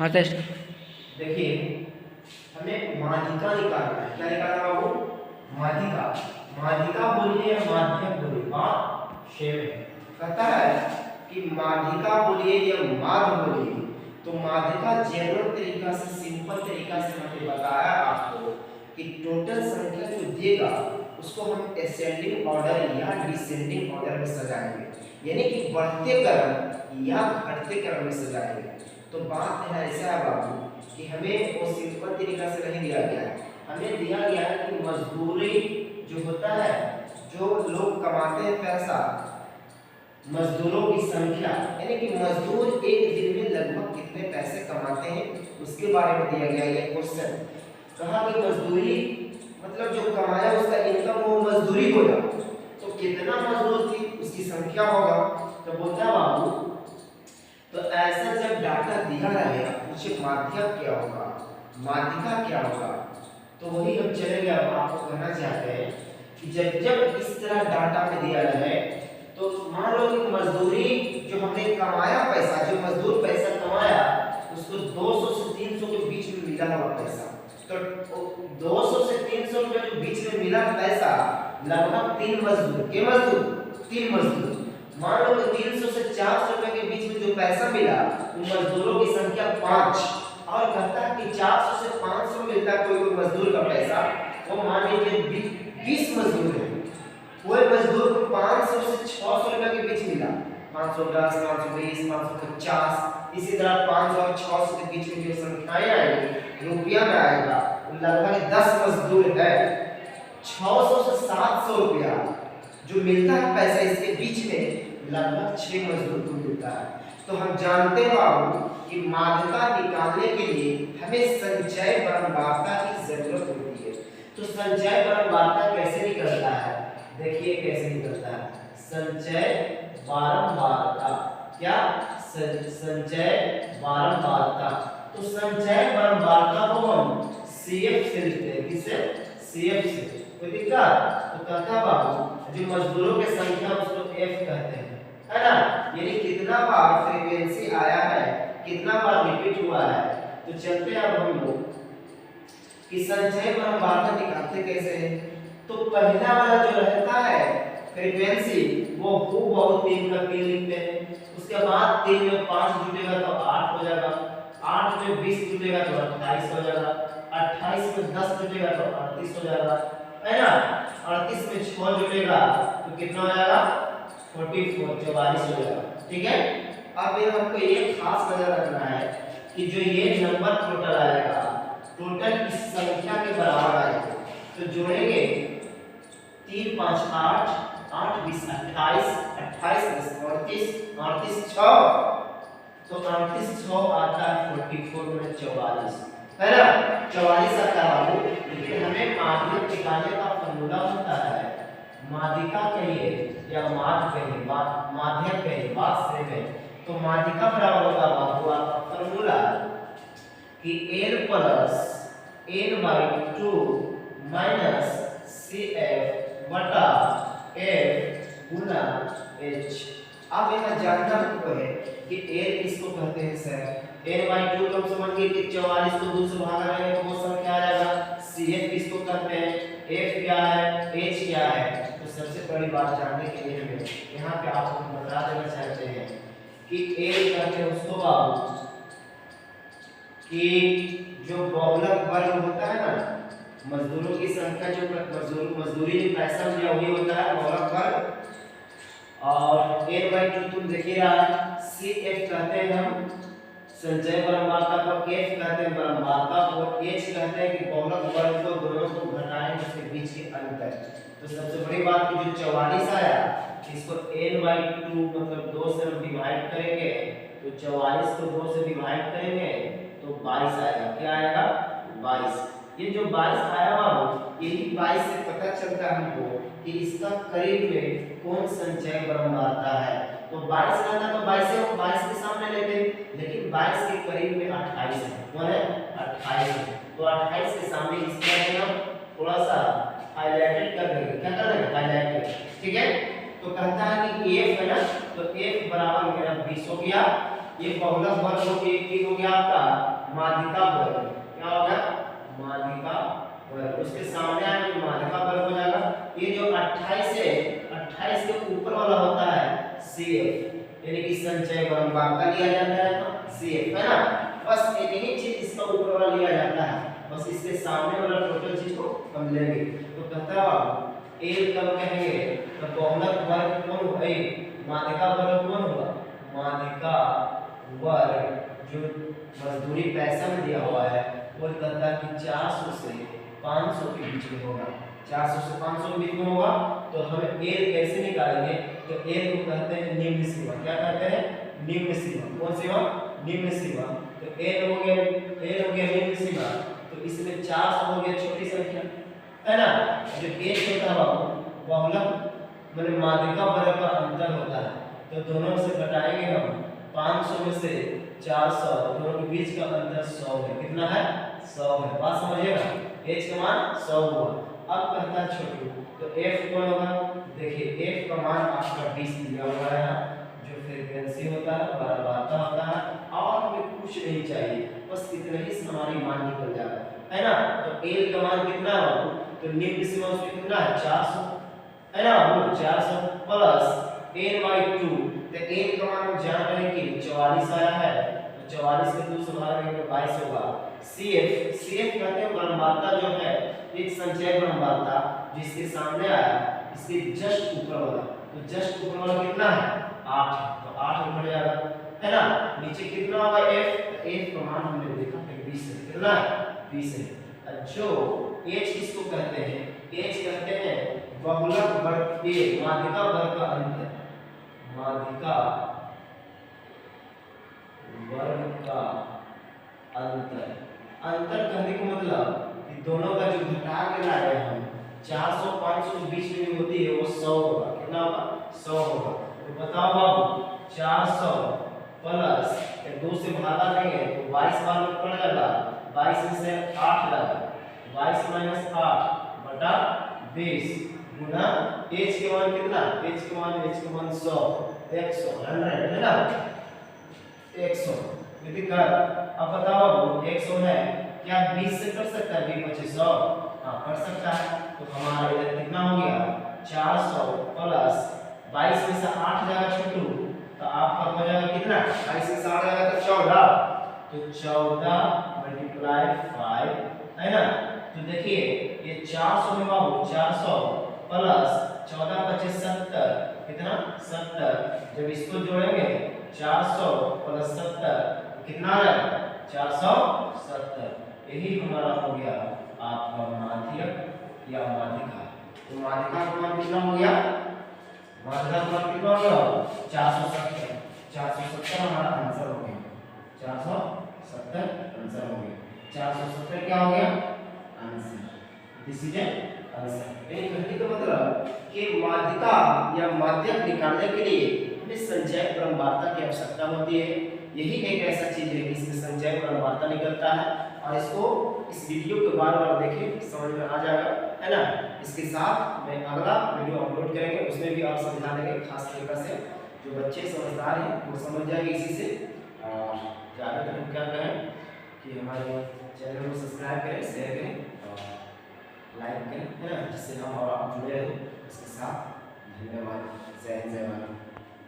हाँ टेस्ट। देखिए हमें माध्यिका निकालना है। क्या निकालना बाबू? माध्यिका। माध्यिका बोलिए या माध्यक बोलिए, बात सेम है। कहता है कि माध्यिका बोलिए या माध्य बोलिए, तो माध्यिका जनरल तरीका से, सिंपल तरीका से मैंने बताया आपको कि टोटल संख्या जो देगा उसको हम असेंडिंग ऑर्डर या डिसेंडिंग ऑर्डर में सजाएंगे, यानी कि बढ़ते क्रम या घटते क्रम में सजाएंगे। तो बात है ऐसा है बाबू कि हमें वो सिंपल तरीका से नहीं दिया गया है, हमें दिया गया है कि मजदूरी जो होता है, जो लोग कमाते हैं पैसा, मजदूरों की संख्या, यानी कि मजदूर एक दिन में लगभग कितने पैसे कमाते हैं उसके बारे में दिया गया ये क्वेश्चन। कहा कि मजदूरी मतलब जो कमाया उसका इनकम वो मजदूरी होगा, तो कितना मजदूर थी उसकी संख्या होगा। तो बोलता है बाबू, तो ऐसा जब डाटा दिया रहेगा पूछे माध्यक क्या होगा, माध्यिका क्या होगा, तो वही हम चलेंगे। अब आपको कहना चाहते हैं कि जब जब इस तरह डाटा में दिया रहे, तो मान लो कि मजदूरी जो हमने कमाया पैसा, जो मजदूर पैसा कमाया उसको 200 से 300 के बीच में मिला हुआ पैसा, तो 200 से 300 रुपए के बीच में मिला पैसा लगभग 3 मजदूर के मजदूर 3 मजदूर, मान लो कि 300 से 400 रुपए के बीच में जो पैसा मिला उन मजदूरों की संख्या 5, और कहता है कि 400 से 500 मिलता है कोई मजदूर का पैसा, वो मान लीजिए 20 मजदूर है, कोई मजदूर को 500 से 600 रुपए के बीच मिला, 510, 520, 550, इसी तरह 500 और 600 के बीच में जो संख्याएं आएंगी रुपया में आएगा लगभग 10 मजदूर है, 600 से 700 रुपया जो मिलता है पैसा इसके बीच में लगभग 6 मजदूर को मिलता है। तो हम जानते हैं बाबू कि माध्यिका निकालने के लिए हमें संचय बारंबारता की जरूरत होती है। तो संचय बारंबारता कैसे निकलता है, देखिए कैसे निकलता है संचय बारंबारता। क्या? संचय बारंबारता। तो संचय बारंबारता को हम CF से लिखते हैं, किससे? CF से। कोई दिक्कत? तो कहता बाबू जो मजदूरों की संख्या उसको F कहते हैं, है ना, यानी कितना बार फ्रीक्वेंसी आया है, कितना बार रिपीट हुआ है। तो चलते हैं अब हम लोग कि संचय बारंबारता निकालते कैसे हैं। तो पहला वाला जो रहता है फ्रीक्वेंसी वो बहुत 3 का 3 लिखते हैं, उसके बाद 3 में 5 जुड़ेगा तो 8 हो जाएगा, 8 में 20 जुड़ेगा तो 28 हो जाएगा, 28 में 10 जुड़ेगा तो 38 हो जाएगा, है ना, 38 में 6 जुड़ेगा तो कितना हो जाएगा 44 44 हो जाएगा। ठीक है, अब ये हमको ये खास नजर रखना है कि जो ये नंबर टोटल आएगा टोटल इस संख्या के बराबर आएगा। तो जोड़ेंगे 3 5 8 8 20 28 28 10 38 38 6, तो 38 6 आता है 44 में 44, है ना, 44 आता है बाबू। लेकिन हमें माध्यक निकालने का फॉर्मूला होता है, माध्यिका कहिए या माध्य कहिए, माध्यक कहिए, बात सेम है। तो माध्यिका बराबर होगा बाबू आपका फॉर्मूला कि n plus n/2 minus CF बटा F गुना H। अब यहाँ जानना हमको है कि n किसको कहते हैं सर, n/2 तो हम समझ गए कि 44 को 2 से भागा रहेंगे तो वो संख्या आ जाएगा। CF किसको कहते हैं, F क्या है, H क्या है। तो सबसे बड़ी बात जानने के लिए हमें यहाँ पे आपको बता देना चाहते हैं कि A कहते हैं उसको बाबू कि जो बहुलक वर्ग होता है ना, मजदूरों की संख्या जो मजदूरी जो पैसा दिया वही होता है बहुलक वर्ग, और n/2 तुम देखिए रहा CF कहते हैं हम संचय बारंबारता को, F कहते हैं बारंबारता को, H कहते हैं कि बहुलक वर्ग को दोनों को घटाएं उसके बीच के अंतर। तो सबसे बड़ी बात कि जो 44 आया इसको n/2 मतलब 2 से हम डिवाइड करेंगे, तो 44 को 2 से डिवाइड करेंगे तो 22 आएगा। क्या आएगा? 22। ये जो 22 आया बाबू, यही 22 से पता चलता है हमको कि इसका करीब में कौन संचय बारंबारता है। तो 22 रहता तो 22 के सामने लेते, लेकिन 22 के करीब में 28 है। कौन है? 28 है। तो 28 के सामने इसका हम थोड़ा सा हाईलाइटेड कर देंगे। क्या कर देंगे? हाईलाइटेड। ठीक है, तो कहता है कि F है ना, तो F बराबर मेरा 20 हो गया, ये बहुलक वर्ग हो गया आपका माध्यिका वर्ग, क्या होगा माध्यिका वर्ग, उसके सामने आने जो माध्यिका वर्ग हो जाएगा। ये जो 28 है, 28 के ऊपर वाला होता है CF, यानी कि संचय बारंबारता लिया जाता है तो CF है ना, बस एक ही चीज इसका ऊपर वाला लिया जाता है, बस इसके सामने वाला टोटल चीज को हम लेंगे। तो कहता है एल कब कहेंगे तो बहुलक वर्ग कौन होगा, माध्यिका वर्ग कौन होगा, माध्यिका वर्ग जो मजदूरी पैसा में दिया हुआ है वो कहता है कि 400 से 500 के बीच में होगा, 400 से 500 के बीच में होगा। तो हमें एल कैसे निकालेंगे, तो एल को कहते हैं निम्न सीमा, क्या कहते हैं निम्न सीमा, कौन सीमा निम्न सीमा। तो एल हो गया निम्न सीमा, तो इसमें 400 हो गया छोटी संख्या है ना, जो एच होता है बाबू बहुलक मतलब माध्यिका वर्ग का अंतर होता है, तो दोनों से घटाएंगे हम 500 में से 400, दोनों के बीच का अंतर 100 है, कितना है 100 है, बात समझिएगा, h का मान 100 हुआ। अब कहता है छोटू तो f कौन होगा, देखिए f का मान आपका 20 दिया हुआ है, जो फ्रीक्वेंसी होता है बारंबारता होता है, और हमें कुछ नहीं चाहिए, बस इतना ही से हमारी मान निकल जाएगा है ना। तो l का मान कितना है, तो निम्न सीमा उसमें कितना है 400 है ना, वो 400 प्लस n/2, तो n का मान हम जान रहे हैं कि 44 आया है, तो 44 के 2 से भाग देंगे तो 22 होगा। CF कहते हैं बारंबारता जो है एक संचय बारंबारता जिसके सामने आया इसके जस्ट ऊपर वाला, तो जस्ट ऊपर वाला कितना है 8, तो 8 ऊपर जाएगा है ना, नीचे कितना होगा f का मान हमने देखा है 20 है, कितना है 20 है। जो h किसको कहते हैं, h कहते हैं बहुलक वर्ग के माध्यिका वर्ग का अंतर, माध्यिका वर्ग का अंतर, अंतर कहने का मतलब कि दोनों का जो घटा के लाए हम 400 500 के बीच में होती है वो 100 होगा, कितना होगा 100 होगा। तो बताओ बाबू 400 प्लस 2 से भागा देंगे तो 22 बार में पड़ जाएगा, 22 में से 8 लगा, 22 माइनस 8 बटा 20 गुना h के मान कितना, h के मान 100 100 है ना 100, यदि कर अब बताओ 100 है क्या 20 से कर सकता है 20 25 100, हाँ कर सकता है। तो हमारा इधर कितना हो गया 400 प्लस 22 में से 8 जाएगा छोटू, तो आपका हो जाएगा कितना 22 में से 8 जाएगा तो 14, तो 14 मल्टीप्लाई 5 है ना। तो देखिए ये 400 में बाबू 400 प्लस 14 25 70, कितना 70, जब इसको जोड़ेंगे 400 प्लस 70 कितना आ जाएगा 470, यही हमारा हो गया आपका माध्यक या माध्यिका। तो माध्यिका का मान कितना हो गया, माध्यिका का मान कितना हो गया 470, 470 हमारा आंसर हो गया, 470 आंसर हो गया, 470 क्या हो गया आंसर, दिस इज आंसर। यानी कहने का मतलब कि माध्यिका या माध्यक निकालने के लिए हमें संचय बारंबारता की आवश्यकता होती है, यही एक ऐसा चीज है कि इसमें संचय बारंबारता निकलता है, और इसको इस वीडियो को बार-बार देखें समझ में आ जाएगा है ना। इसके साथ मैं अगला वीडियो अपलोड करेंगे, उसमें भी आप समझा देंगे खास तरीके से, जो बच्चे समझदार हैं वो समझ जाएंगे इसी से। और ज़्यादातर हम क्या करें कि हमारे चैनल को सब्सक्राइब करें, शेयर करें और लाइक करें है ना, जिससे हम और आप जुड़े रहें। इसके साथ धन्यवाद, जय हिंद जय भारत।